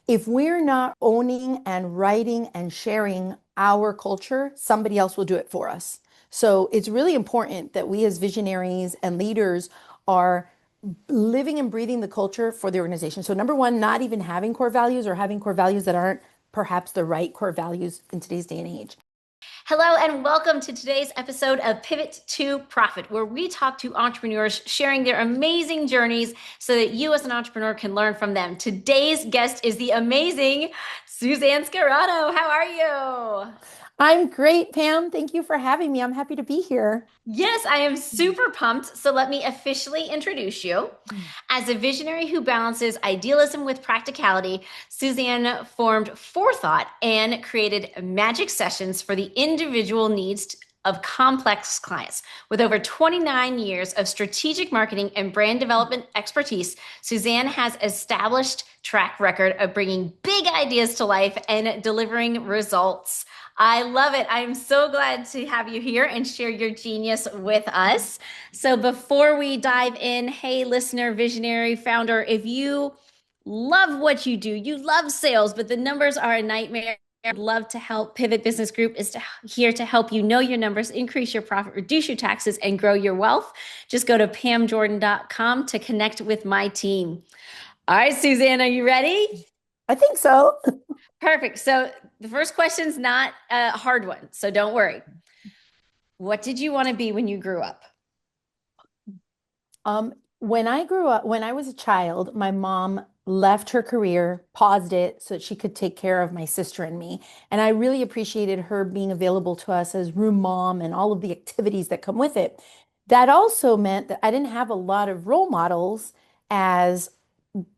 if we're not owning and writing and sharing our culture, somebody else will do it for us. So it's really important that we as visionaries and leaders are living and breathing the culture for the organization. So number one, not even having core values or having core values that aren't perhaps the right core values in today's day and age. Hello, and welcome to today's episode of Pivot to Profit, where we talk to entrepreneurs sharing their amazing journeys so that you, as an entrepreneur, can learn from them. Today's guest is the amazing Suzanne Scarano. How are you? I'm great, Pam. Thank you for having me. I'm happy to be here. Yes, I am super pumped. So let me officially introduce you. As a visionary who balances idealism with practicality, Suzanne formed Forethought and created magic sessions for the individual needs of complex clients. With over 29 years of strategic marketing and brand development expertise, Suzanne has established track record of bringing big ideas to life and delivering results. I love it. I'm so glad to have you here and share your genius with us. So before we dive in, hey, listener, visionary, founder, if you love what you do, you love sales, but the numbers are a nightmare. I'd love to help. Pivot Business Group is here to help you know your numbers, increase your profit, reduce your taxes, and grow your wealth. Just go to pamjordan.com to connect with my team. All right, Suzanne, are you ready? I think so. Perfect. So the first question's not a hard one, so don't worry. What did you want to be when you grew up? When I grew up, when I was a child, my mom left her career, paused it so that she could take care of my sister and me. And I really appreciated her being available to us as room mom and all of the activities that come with it. That also meant that I didn't have a lot of role models as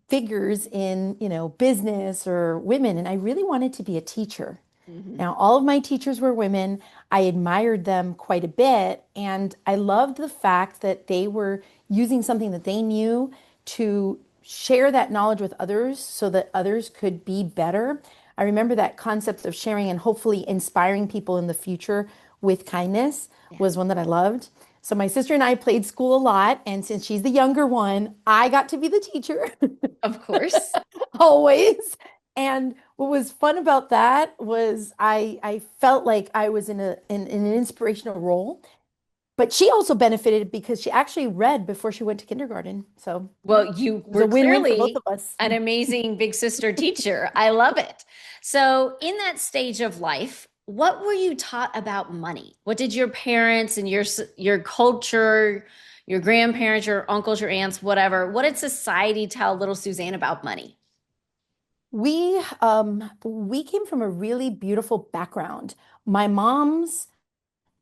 figures in, business or women. And I really wanted to be a teacher. Mhm. Now, all of my teachers were women. I admired them quite a bit. And I loved the fact that they were using something that they knew to share that knowledge with others so that others could be better. I remember that concept of sharing and hopefully inspiring people in the future with kindness Yeah, was one that I loved. So my sister and I played school a lot. And since she's the younger one, I got to be the teacher. of course. Always. And what was fun about that was I felt like I was in an inspirational role, but she also benefited because she actually read before she went to kindergarten. So yeah, Well, you it was were a win-win for both clearly of us. an amazing big sister teacher. I love it. So, in that stage of life, what were you taught about money? What did your parents and your culture, your grandparents, your uncles, your aunts, whatever, what did society tell little Suzanne about money? We came from a really beautiful background. My mom's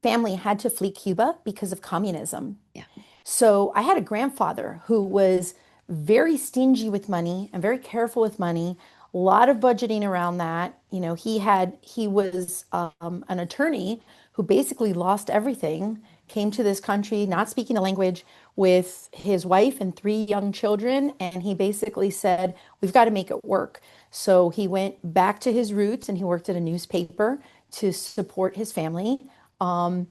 family had to flee Cuba because of communism. Yeah. So I had a grandfather who was very stingy with money and very careful with money, a lot of budgeting around that. He was an attorney who basically lost everything, came to this country not speaking the language with his wife and three young children, and he basically said, "We've got to make it work." So he went back to his roots and he worked at a newspaper to support his family. Um,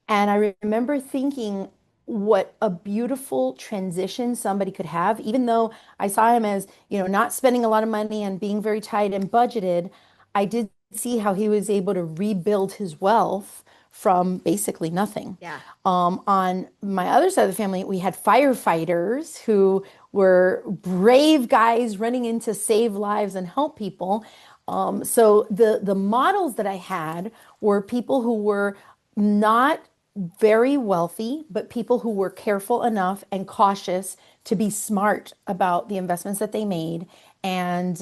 and I remember thinking what a beautiful transition somebody could have, even though I saw him as, not spending a lot of money and being very tight and budgeted. I did see how he was able to rebuild his wealth from basically nothing. Yeah. On my other side of the family, we had firefighters who were brave guys running in to save lives and help people. So the models that I had were people who were not very wealthy, but people who were careful enough and cautious to be smart about the investments that they made. And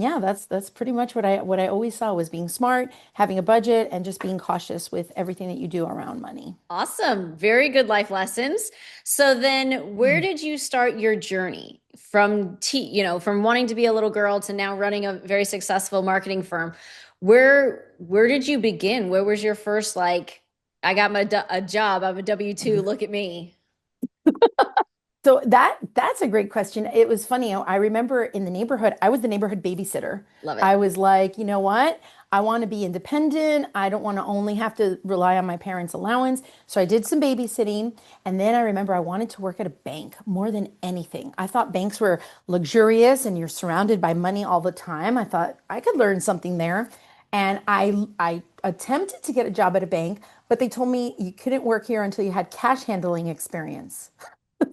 yeah, that's pretty much what I always saw was being smart, having a budget, and just being cautious with everything that you do around money. Awesome. Very good life lessons. So then where did you start your journey from wanting to be a little girl to now running a very successful marketing firm? Where did you begin? Where was your first I got a job, I'm a W-2, look at me. So that's a great question. It was funny. I remember in the neighborhood, I was the neighborhood babysitter. Love it. I was like, you know what? I want to be independent. I don't want to only have to rely on my parents' allowance. So I did some babysitting. And then I remember I wanted to work at a bank more than anything. I thought banks were luxurious and you're surrounded by money all the time. I thought I could learn something there. And I attempted to get a job at a bank, but they told me you couldn't work here until you had cash handling experience.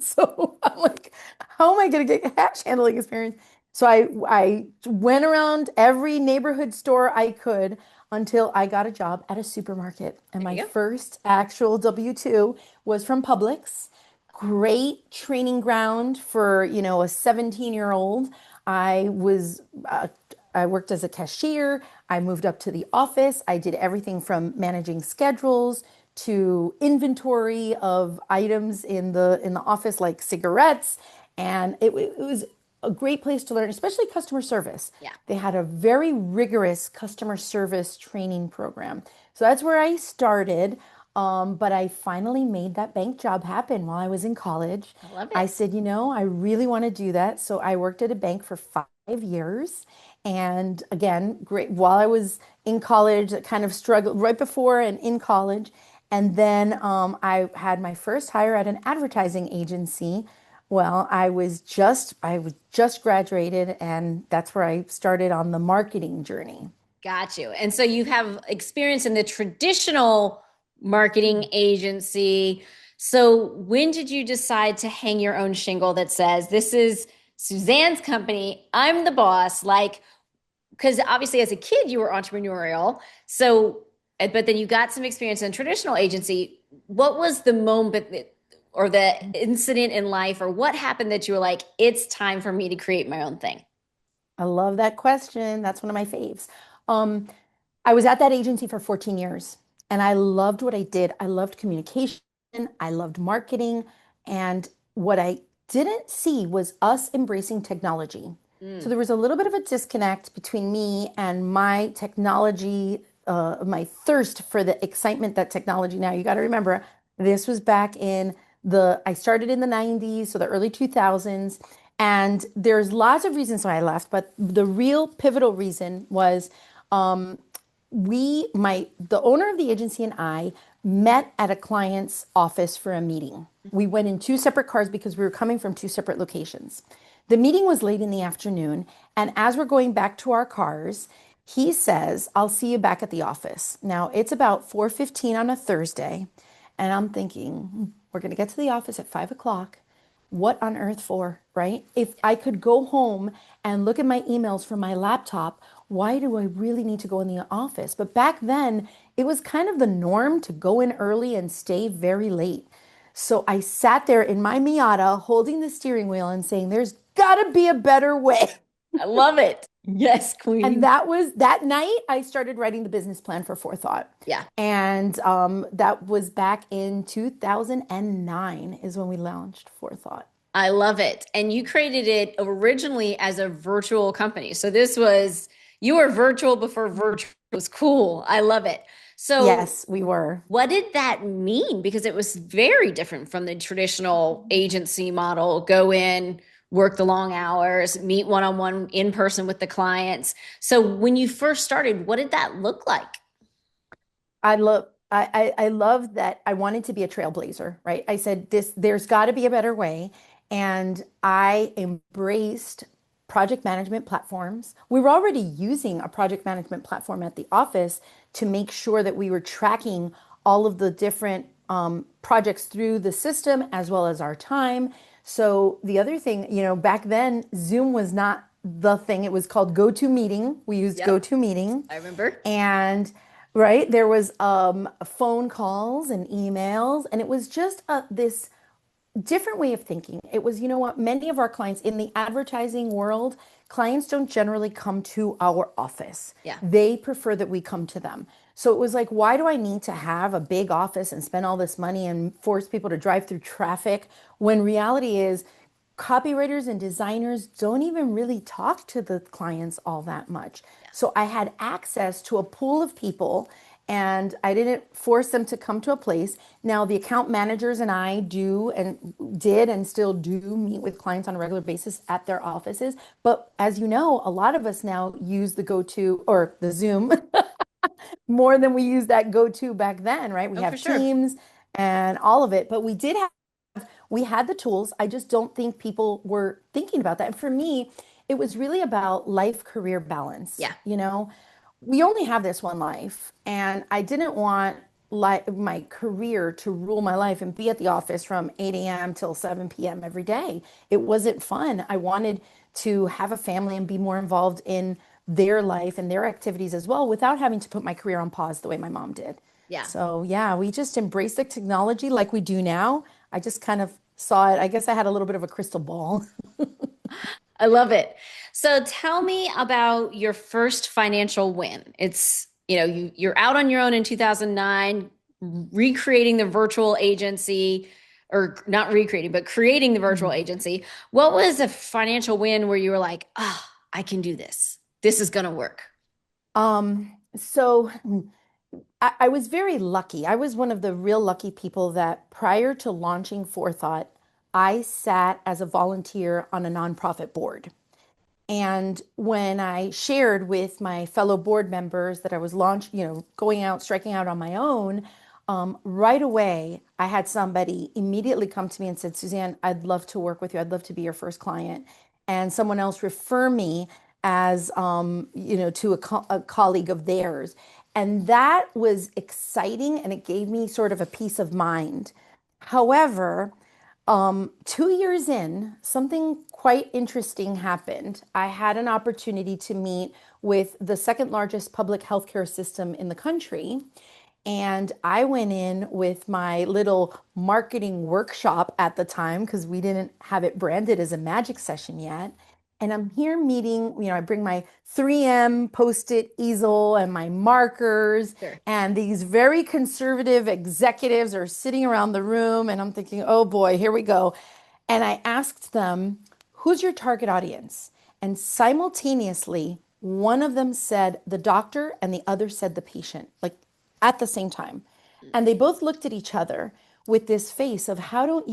So I'm like, how am I going to get cash handling experience? So I went around every neighborhood store I could until I got a job at a supermarket. And There my you go. first actual W-2 was from Publix. Great training ground for, a 17-year-old. I was I worked as a cashier. I moved up to the office. I did everything from managing schedules to inventory of items in the office, like cigarettes. And it was a great place to learn, especially customer service. Yeah. They had a very rigorous customer service training program. So that's where I started. But I finally made that bank job happen while I was in college. I love I it. said, I really want to do that. So I worked at a bank for 5 years. And again, great. While I was in college, I kind of struggled right before and in college. And then I had my first hire at an advertising agency. Well, I was just graduated, and that's where I started on the marketing journey. Got you. And so you have experience in the traditional marketing agency. So when did you decide to hang your own shingle that says, this is Suzanne's company, I'm the boss? Like, because obviously as a kid you were entrepreneurial. So, but then you got some experience in traditional agency. What was the moment or the incident in life, or what happened that you were like, it's time for me to create my own thing? I love that question. That's one of my faves. Um, I was at that agency for 14 years and I loved what I did. I loved communication, I loved marketing, and what I didn't see was us embracing technology. So Mm, there was a little bit of a disconnect between me and my technology, my thirst for the excitement that technology. Now, you got to remember, this was back I started in the 90s, so the early 2000s. And there's lots of reasons why I left, but the real pivotal reason was um, the owner of the agency and I met at a client's office for a meeting. We went in two separate cars because we were coming from two separate locations. The meeting was late in the afternoon, and as we're going back to our cars, he says, "I'll see you back at the office." Now, it's about 4:15 on a Thursday, and I'm thinking, we're going to get to the office at 5 o'clock. What on earth for, right? If I could go home and look at my emails from my laptop, why do I really need to go in the office? But back then, it was kind of the norm to go in early and stay very late. So I sat there in my Miata holding the steering wheel and saying, there's got to be a better way. I love it. Yes, And queen. that was that night I started writing the business plan for Forethought. Yeah. And that was back in 2009 is when we launched Forethought. I love it. And you created it originally as a virtual company. So this was, you were virtual before virtual was cool. I love it. So Yes, we were. what did that mean? Because it was very different from the traditional agency model. Go in, work the long hours, meet one-on-one in person with the clients. So when you first started, what did that look like? I love that I wanted to be a trailblazer, right? I said there's got to be a better way. And I embraced project management platforms. We were already using a project management platform at the office to make sure that we were tracking all of the different projects through the system as well as our time. So the other thing, back then, Zoom was not the thing. It was called GoToMeeting. We used Yep, GoToMeeting. I remember. And right, there was phone calls and emails, and it was just this different way of thinking. It was, you know what, many of our clients in the advertising world, clients don't generally come to our office. Yeah. They prefer that we come to them. So it was like, why do I need to have a big office and spend all this money and force people to drive through traffic when reality is copywriters and designers don't even really talk to the clients all that much. So I had access to a pool of people and I didn't force them to come to a place. Now, the account managers and I do and did and still do meet with clients on a regular basis at their offices. But as you know, a lot of us now use the go to or the Zoom more than we used that go-to back then, right? We Oh, for have sure. Teams and all of it, but we had the tools. I just don't think people were thinking about that. And for me, it was really about life career balance. Yeah. We only have this one life, and I didn't want my career to rule my life and be at the office from 8 a.m. till 7 p.m. every day. It wasn't fun. I wanted to have a family and be more involved in their life and their activities as well without having to put my career on pause the way my mom did. Yeah. So, yeah, we just embrace the technology like we do now. I just kind of saw it. I guess I had a little bit of a crystal ball. I love it. So tell me about your first financial win. It's, you're out on your own in 2009, recreating the virtual agency, or not recreating, but creating the virtual agency. What was a financial win where you were like, oh, I can do this. This is going to work. So I was very lucky. I was one of the real lucky people that prior to launching Forethought, I sat as a volunteer on a nonprofit board. And when I shared with my fellow board members that I was going out, striking out on my own, right away, I had somebody immediately come to me and said, Suzanne, I'd love to work with you. I'd love to be your first client. And someone else refer me as, to a colleague of theirs. And that was exciting and it gave me sort of a peace of mind. However, 2 years in, something quite interesting happened. I had an opportunity to meet with the second largest public healthcare system in the country. And I went in with my little marketing workshop at the time because we didn't have it branded as a magic session yet. And I'm here meeting, I bring my 3M post-it easel and my markers, Sure. and these very conservative executives are sitting around the room. And I'm thinking, oh boy, here we go. And I asked them, who's your target audience? And simultaneously, one of them said the doctor and the other said the patient, like at the same time. And they both looked at each other with this face of how don't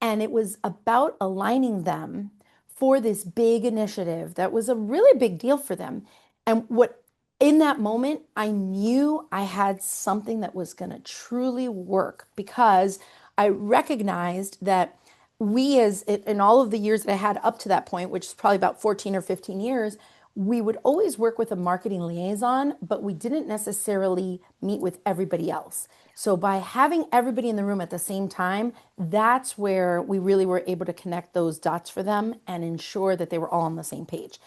and it was about aligning them for this big initiative that was a really big deal for them. And what in that moment, I knew I had something that was going to truly work because I recognized that we, as in all of the years that I had up to that point, which is probably about 14 or 15 years, we would always work with a marketing liaison, but we didn't necessarily meet with everybody else. So by having everybody in the room at the same time, that's where we really were able to connect those dots for them and ensure that they were all on the same page.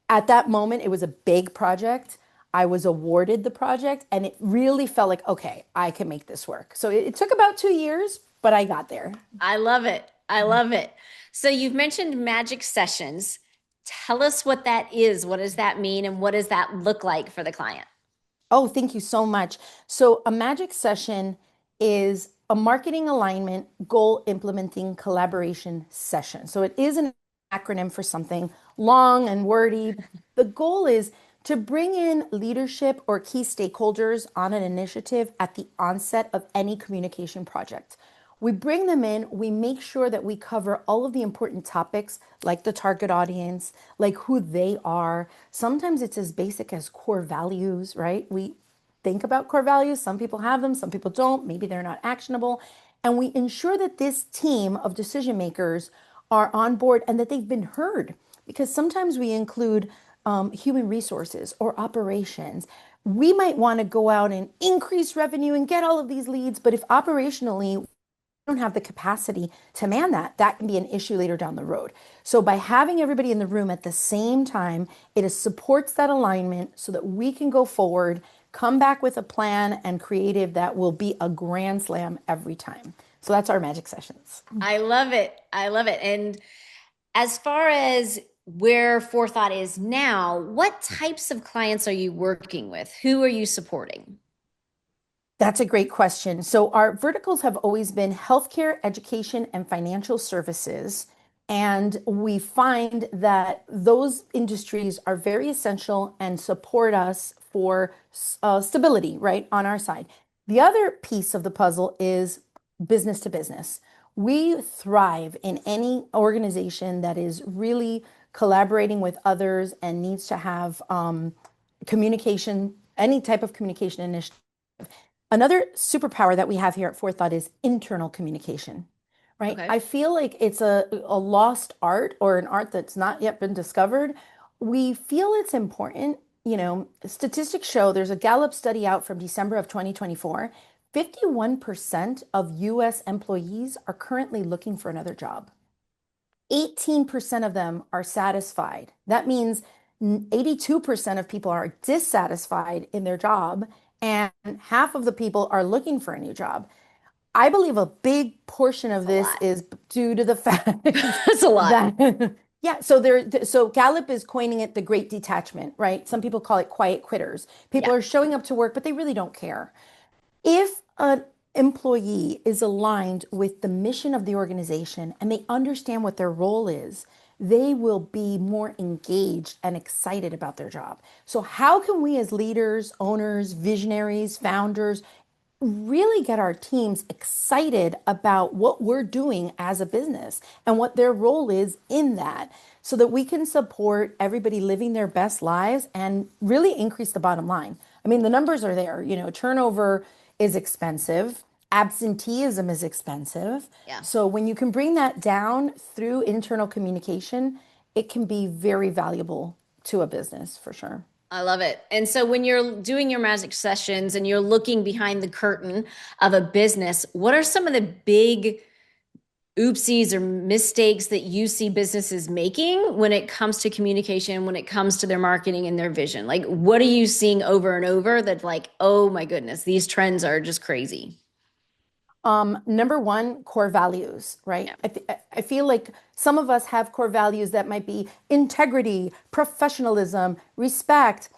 At that moment, it was a big project. I was awarded the project and it really felt like, okay, I can make this work. So it took about 2 years, but I got there. I love it. I love it. So you've mentioned magic sessions. Tell us what that is. What does that mean? And what does that look like for the client? Oh, thank you so much. So, a magic session is a marketing alignment goal implementing collaboration session. So, it is an acronym for something long and wordy. The goal is to bring in leadership or key stakeholders on an initiative at the onset of any communication project. We bring them in, we make sure that we cover all of the important topics like the target audience, like who they are. Sometimes it's as basic as core values, right? We think about core values. Some people have them, some people don't. Maybe they're not actionable. And we ensure that this team of decision makers are on board and that they've been heard. Because sometimes we include human resources or operations. We might want to go out and increase revenue and get all of these leads, but if operationally don't have the capacity to man that, that can be an issue later down the road. So by having everybody in the room at the same time, it supports that alignment so that we can go forward, come back with a plan and creative that will be a grand slam every time. So that's our magic sessions. I love it. I love it. And as far as where Forethought is now, what types of clients are you working with? Who are you supporting? That's a great question. So, our verticals have always been healthcare, education, and financial services. And we find that those industries are very essential and support us for stability, right, on our side. The other piece of the puzzle is business to business. We thrive in any organization that is really collaborating with others and needs to have communication any type of communication initiative. Another superpower that we have here at Forethought is internal communication, right? Okay. I feel like it's a lost art or an art that's not yet been discovered. We feel it's important. Statistics show there's a Gallup study out from December of 2024. 51% of US employees are currently looking for another job. 18% of them are satisfied. That means 82% of people are dissatisfied in their job, and half of the people are looking for a new job. I believe a big portion of A this lot. is due to the fact That's a lot. that yeah, so Gallup is coining it the great detachment, right? Some people call it quiet quitters. Yeah. People are showing up to work, but they really don't care. If an employee is aligned with the mission of the organization and they understand what their role is, they will be more engaged and excited about their job. So, how can we, as leaders, owners, visionaries, founders, really get our teams excited about what we're doing as a business and what their role is in that so that we can support everybody living their best lives and really increase the bottom line? I mean, the numbers are there. Turnover is expensive, absenteeism is expensive. Yeah. So when you can bring that down through internal communication, it can be very valuable to a business for sure. I love it. And so when you're doing your magic sessions and you're looking behind the curtain of a business, what are some of the big oopsies or mistakes that you see businesses making when it comes to communication, when it comes to their marketing and their vision? Like, what are you seeing over and over that, like, oh my goodness, these trends are just crazy? Number one, core values, right? Yeah. I feel like some of us have core values that might be integrity, professionalism, respect.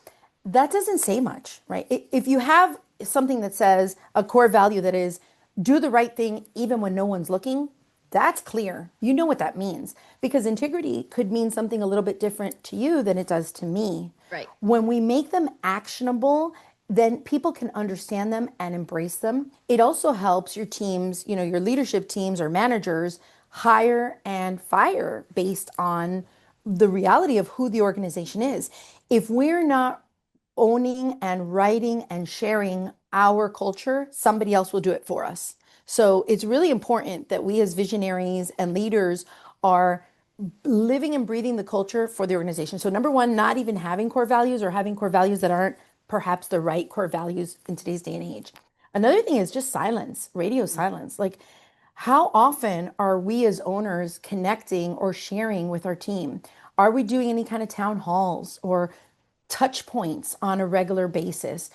That doesn't say much, right? If you have something that says a core value that is do the right thing even when no one's looking, that's clear. You know what that means because integrity could mean something a little bit different to you than it does to me. Right. When we make them actionable, then people can understand them and embrace them. It also helps your teams, your leadership teams or managers hire and fire based on the reality of who the organization is. If we're not owning and writing and sharing our culture, somebody else will do it for us. So it's really important that we as visionaries and leaders are living and breathing the culture for the organization. So number one, not even having core values or having core values that aren't perhaps the right core values in today's day and age. Another thing is just silence, radio silence. Like how often are we as owners connecting or sharing with our team? Are we doing any kind of town halls or touch points on a regular basis?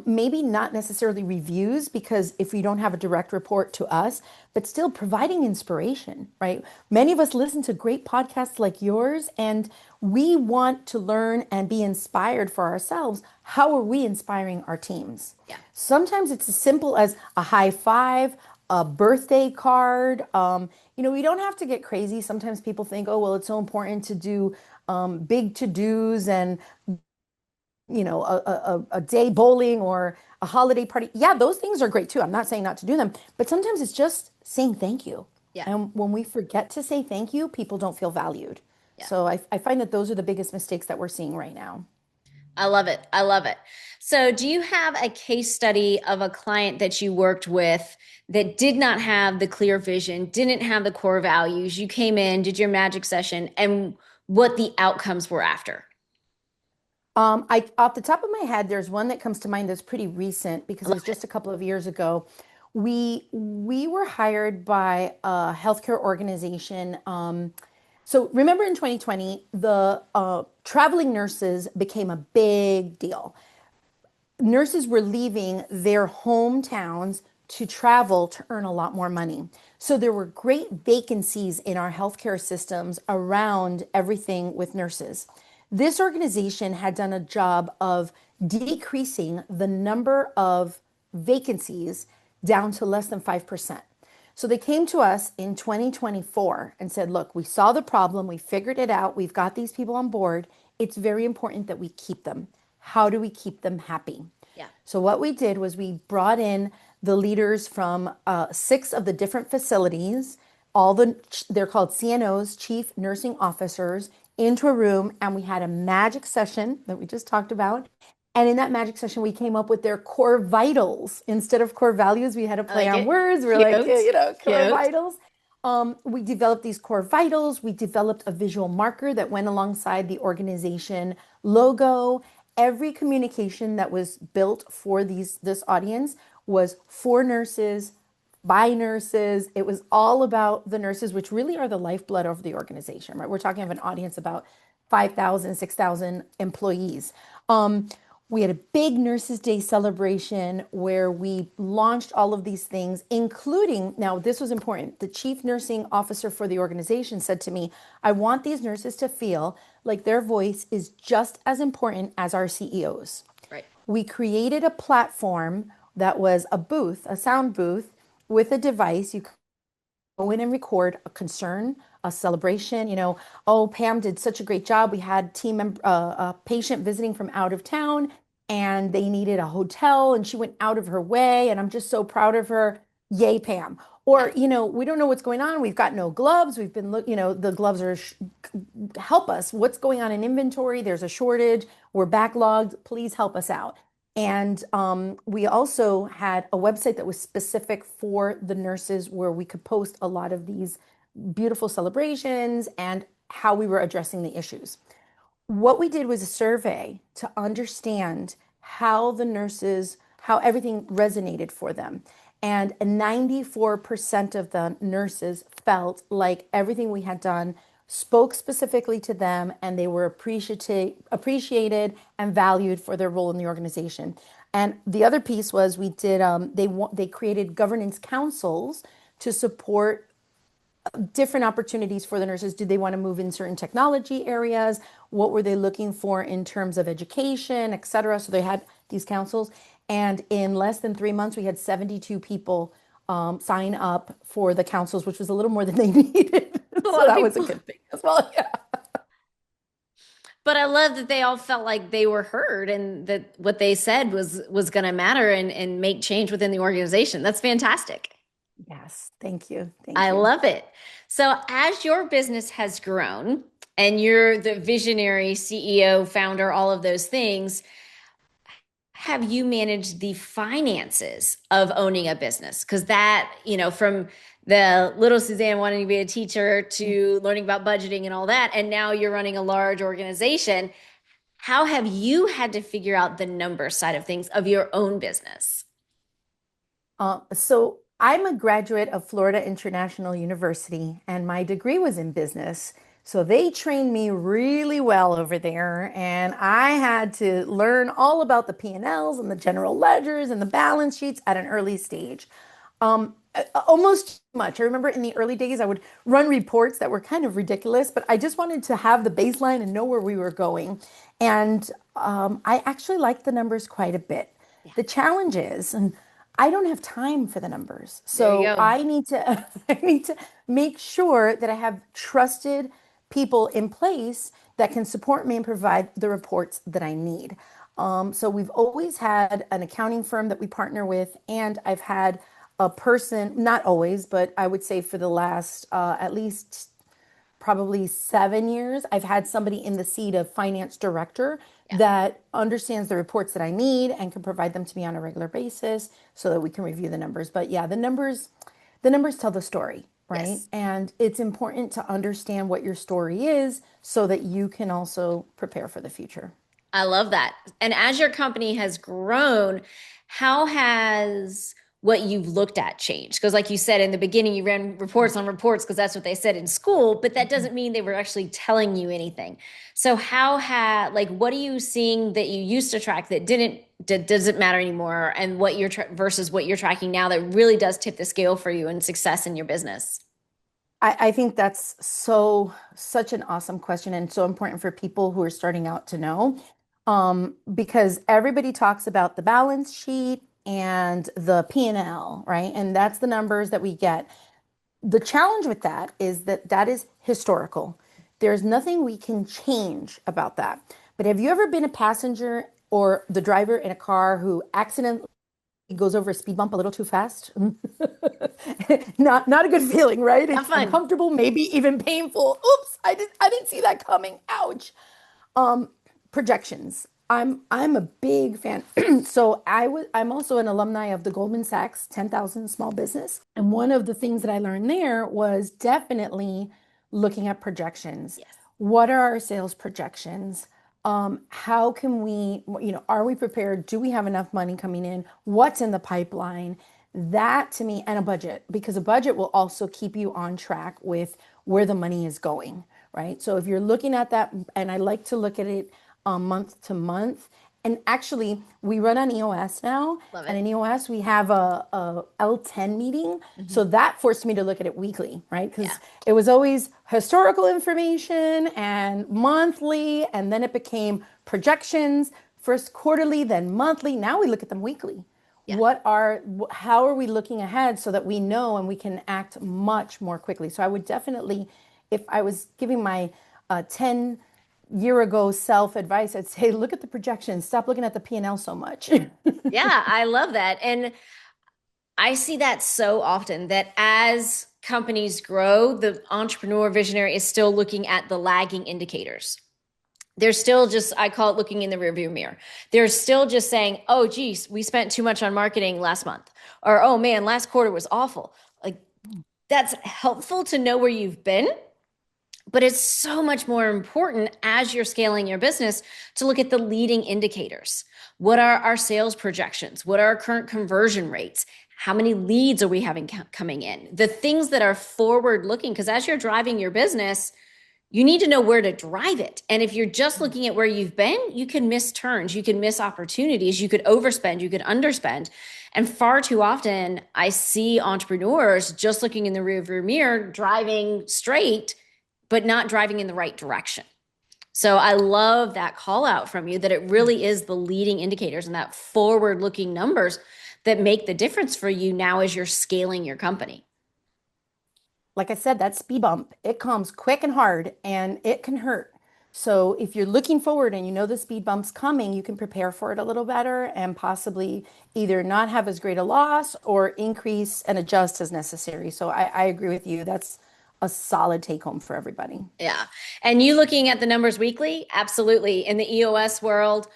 Maybe not necessarily reviews, because if we don't have a direct report to us, but still providing inspiration, right? Many of us listen to great podcasts like yours, and we want to learn and be inspired for ourselves. How are we inspiring our teams? Yeah. Sometimes it's as simple as a high five, a birthday card. We don't have to get crazy. Sometimes people think, oh, well, it's so important to do big to-dos and a day bowling or a holiday party. Yeah, those things are great too. I'm not saying not to do them, but sometimes it's just saying thank you. Yeah. And when we forget to say thank you, people don't feel valued. Yeah. So I find that those are the biggest mistakes that we're seeing right now. I love it. I love it. So, do you have a case study of a client that you worked with that did not have the clear vision, didn't have the core values? You came in, did your magic session, and what the outcomes were after? I off the top of my head, there's one that comes to mind that's pretty recent because it was just a couple of years ago. We were hired by a healthcare organization. So remember in 2020, the traveling nurses became a big deal. Nurses were leaving their hometowns to travel to earn a lot more money. So there were great vacancies in our healthcare systems around everything with nurses. This organization had done a job of decreasing the number of vacancies down to less than 5%. So they came to us in 2024 and said, look, we saw the problem, we figured it out, we've got these people on board. It's very important that we keep them. How do we keep them happy? Yeah. So what we did was we brought in the leaders from 6 of the different facilities, they're called CNOs, Chief Nursing Officers, into a room, and we had a magic session that we just talked about. And in that magic session, we came up with their core vitals. Instead of core values, we had to I play like on it. words. We're like, Cute. core Cute. vitals. We developed these core vitals. We developed a visual marker that went alongside the organization logo. Every communication that was built for this audience was for nurses, by nurses. It was all about the nurses, which really are the lifeblood of the organization, right? We're talking of an audience about 5,000, 6,000 employees. We had a big Nurses Day celebration where we launched all of these things, including, now this was important, the chief nursing officer for the organization said to me, I want these nurses to feel like their voice is just as important as our CEOs. Right. We created a platform that was a booth, a sound booth with a device. You go in and record a concern, a celebration. Oh, Pam did such a great job. We had a patient visiting from out of town, and they needed a hotel, and she went out of her way, and I'm just so proud of her. Yay, Pam. Yeah. Or, we don't know what's going on. We've got no gloves. We've been the gloves are help us. What's going on in inventory? There's a shortage. We're backlogged. Please help us out. And we also had a website that was specific for the nurses where we could post a lot of these beautiful celebrations and how we were addressing the issues. What we did was a survey to understand how everything resonated for them. And 94% of the nurses felt like everything we had done spoke specifically to them and they were appreciated and valued for their role in the organization. And the other piece was they created governance councils to support different opportunities for the nurses. Do they want to move in certain technology areas? What were they looking for in terms of education, et cetera? So they had these councils. And in less than 3 months, we had 72 people sign up for the councils, which was a little more than they needed. A So lot of that was a people. good thing as well. Yeah. But I love that they all felt like they were heard and that what they said was going to matter and make change within the organization. That's fantastic. Yes. Thank you. Thank I you. love it. So as your business has grown and you're the visionary CEO, founder, all of those things, have you managed the finances of owning a business? Because that, from the little Suzanne wanting to be a teacher to learning about budgeting and all that, and now you're running a large organization. How have you had to figure out the number side of things of your own business? So I'm a graduate of Florida International University, and my degree was in business. So they trained me really well over there, and I had to learn all about the P&Ls and the general ledgers and the balance sheets at an early stage. Almost too much. I remember in the early days, I would run reports that were kind of ridiculous, but I just wanted to have the baseline and know where we were going. And I actually like the numbers quite a bit. Yeah, The challenge is, and I don't have time for the numbers. there you So go. I need to I need to make sure that I have trusted people in place that can support me and provide the reports that I need. So we've always had an accounting firm that we partner with, and I've had a person, not always, but I would say for the last at least probably 7 years, I've had somebody in the seat of finance director Yeah. that understands the reports that I need and can provide them to me on a regular basis so that we can review the numbers. But yeah, the numbers tell the story, right? Yes. And it's important to understand what your story is so that you can also prepare for the future. I love that. And as your company has grown, how has what you've looked at changed? Because, like you said in the beginning, you ran reports on reports because that's what they said in school, but that doesn't mean they were actually telling you anything. So, what are you seeing that you used to track that doesn't matter anymore, and what versus what you're tracking now that really does tip the scale for you and success in your business? I think that's such an awesome question and so important for people who are starting out to know. Because everybody talks about the balance sheet and the P&L, right? And that's the numbers that we get. The challenge with that is that that is historical. There's nothing we can change about that. But have you ever been a passenger or the driver in a car who accidentally goes over a speed bump a little too fast? Not a good feeling, right? Not It's fun. uncomfortable, maybe even painful. Oops, I didn't see that coming. Ouch. Projections. I'm a big fan. So I'm also an alumni of the Goldman Sachs 10,000 Small Business. And one of the things that I learned there was definitely looking at projections. Yes. What are our sales projections? How can we, are we prepared? Do we have enough money coming in? What's in the pipeline? That to me, and a budget, because a budget will also keep you on track with where the money is going, right? So if you're looking at that, and I like to look at it month to month. And actually, we run on EOS now. Love And it. in EOS, we have a L10 meeting. Hmm. So that forced me to look at it weekly, right? Yeah. Because it was always historical information and monthly, and then it became projections, first quarterly, then monthly. Now we look at them weekly. Yeah. How are we looking ahead so that we know and we can act much more quickly? So I would definitely, if I was giving my 10 year ago self advice, I'd say look at the projections, stop looking at the P&L so much. Yeah, I love that. And I see that so often that as companies grow, the entrepreneur visionary is still looking at the lagging indicators. They're still just, I call it looking in the rearview mirror. They're still just saying, oh, geez, we spent too much on marketing last month. Or, oh man, last quarter was awful. Like, that's helpful to know where you've been, but it's so much more important as you're scaling your business to look at the leading indicators. What are our sales projections? What are our current conversion rates? How many leads are we having coming in? The things that are forward looking, because as you're driving your business, you need to know where to drive it. And if you're just looking at where you've been, you can miss turns, you can miss opportunities, you could overspend, you could underspend. And far too often, I see entrepreneurs just looking in the rearview mirror, driving straight, but not driving in the right direction. So I love that call out from you that it really is the leading indicators and that forward looking numbers that make the difference for you now as you're scaling your company. Like I said, that speed bump, it comes quick and hard and it can hurt. So if you're looking forward and you know the speed bump's coming, you can prepare for it a little better and possibly either not have as great a loss or increase and adjust as necessary. So I agree with you. That's a solid take home for everybody. Yeah. And you looking at the numbers weekly? Absolutely. In the EOS world,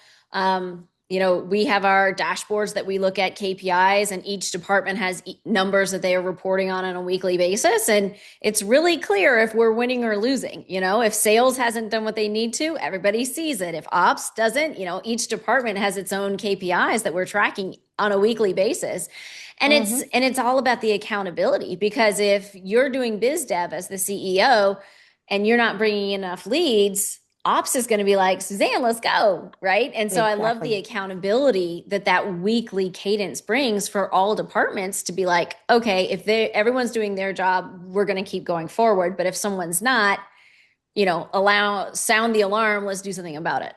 we have our dashboards that we look at KPIs, and each department has numbers that they are reporting on a weekly basis. And it's really clear if we're winning or losing. If sales hasn't done what they need to, everybody sees it. If ops doesn't, each department has its own KPIs that we're tracking on a weekly basis. And Hmm. it's all about the accountability, because if you're doing biz dev as the CEO and you're not bringing enough leads, ops is going to be like, Suzanne, let's go. Right. And so I love the Exactly. accountability that weekly cadence brings for all departments to be like, okay, if everyone's doing their job, we're going to keep going forward. But if someone's not, sound the alarm, let's do something about it.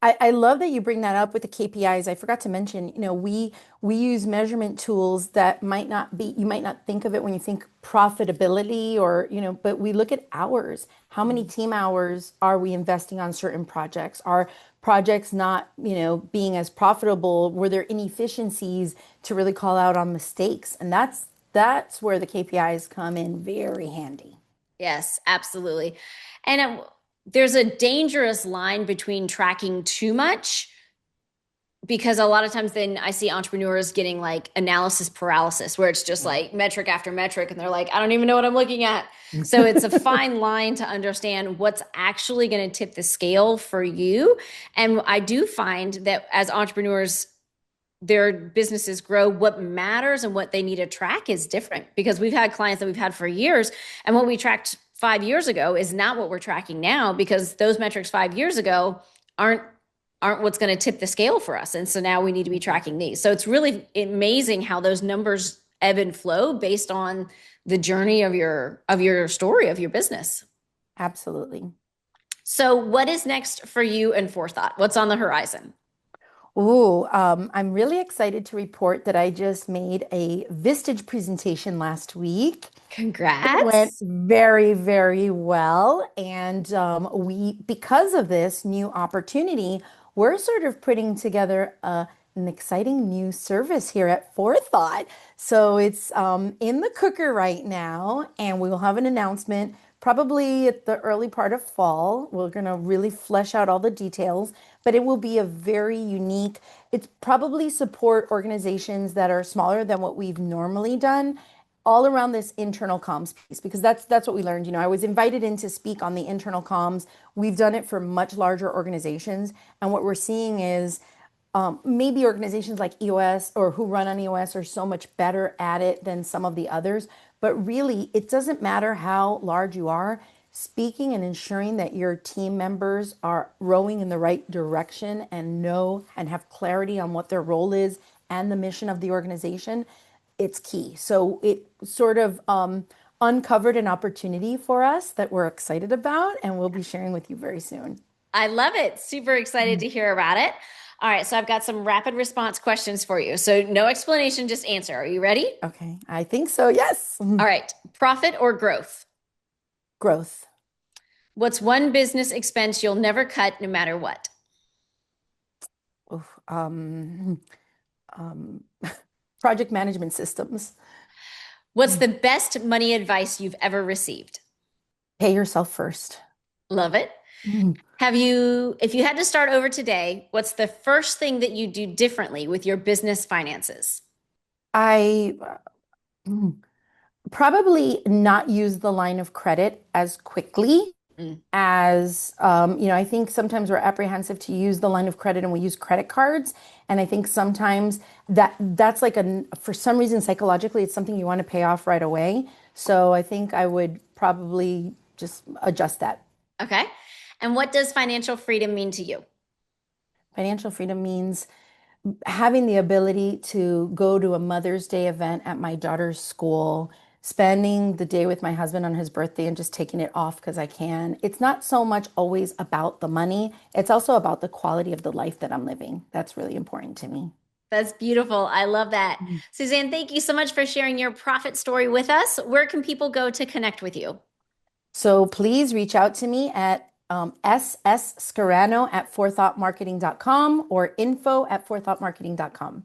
I love that you bring that up with the KPIs. I forgot to mention, we use measurement tools that might not be, you might not think of it when you think profitability or, but we look at hours. How many team hours are we investing on certain projects? Are projects not, being as profitable? Were there inefficiencies to really call out on mistakes? And that's where the KPIs come in very handy. Yes, absolutely. And there's a dangerous line between tracking too much, because a lot of times then I see entrepreneurs getting like analysis paralysis, where it's just like metric after metric and they're like, I don't even know what I'm looking at. So it's a fine line to understand what's actually going to tip the scale for you. And I do find that as entrepreneurs, their businesses grow, what matters and what they need to track is different, because we've had clients that we've had for years, and what we tracked 5 years ago is not what we're tracking now, because those metrics 5 years ago aren't what's going to tip the scale for us. And so now we need to be tracking these. So it's really amazing how those numbers ebb and flow based on the journey of your story of your business. Absolutely. So what is next for you and Forethought? What's on the horizon? Ooh, I'm really excited to report that I just made a Vistage presentation last week. It went Congrats. very, very well. And because of this new opportunity, we're sort of putting together an exciting new service here at Forethought. So it's in the cooker right now, and we will have an announcement probably at the early part of fall. We're going to really flesh out all the details, but it will be a very unique, it's probably support organizations that are smaller than what we've normally done all around this internal comms piece because that's what we learned. I was invited in to speak on the internal comms. We've done it for much larger organizations, and what we're seeing is maybe organizations like EOS or who run on EOS are so much better at it than some of the others. But really, it doesn't matter how large you are, speaking and ensuring that your team members are rowing in the right direction and know and have clarity on what their role is and the mission of the organization, it's key. So it sort of uncovered an opportunity for us that we're excited about, and we'll be sharing with you very soon. I love it. Super excited to hear about it. All right, so I've got some rapid response questions for you. So no explanation, just answer. Are you ready? Okay, I think so. Yes. All right, profit or growth? Growth. What's one business expense you'll never cut no matter what? Oof, um, project management systems. What's the best money advice you've ever received? Pay yourself first. Love it. Mm. If you had to start over today, what's the first thing that you do differently with your business finances? I mm, probably not use the line of credit as quickly Mm. as I think sometimes we're apprehensive to use the line of credit and we use credit cards. And I think sometimes that's like for some reason psychologically, it's something you want to pay off right away. So I think I would probably just adjust that. Okay. And what does financial freedom mean to you? Financial freedom means having the ability to go to a Mother's Day event at my daughter's school, spending the day with my husband on his birthday and just taking it off because I can. It's not so much always about the money, it's also about the quality of the life that I'm living. That's really important to me. That's beautiful. I love that. Mm. Suzanne, thank you so much for sharing your profit story with us. Where can people go to connect with you? So please reach out to me at Scarano at forethoughtmarketing.com or info@forethoughtmarketing.com.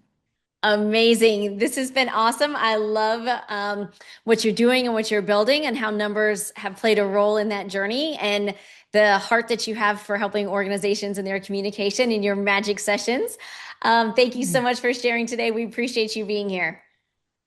Amazing. This has been awesome. I love what you're doing and what you're building and how numbers have played a role in that journey and the heart that you have for helping organizations in their communication in your magic sessions. Thank you so much for sharing today. We appreciate you being here.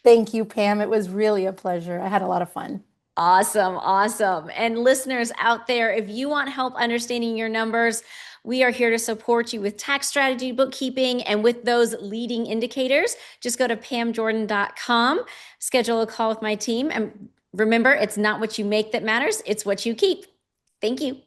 Thank you, Pam. It was really a pleasure. I had a lot of fun. Awesome, awesome. And listeners out there, if you want help understanding your numbers, we are here to support you with tax strategy, bookkeeping, and with those leading indicators. Just go to pamjordan.com, schedule a call with my team. And remember, it's not what you make that matters, it's what you keep. Thank you.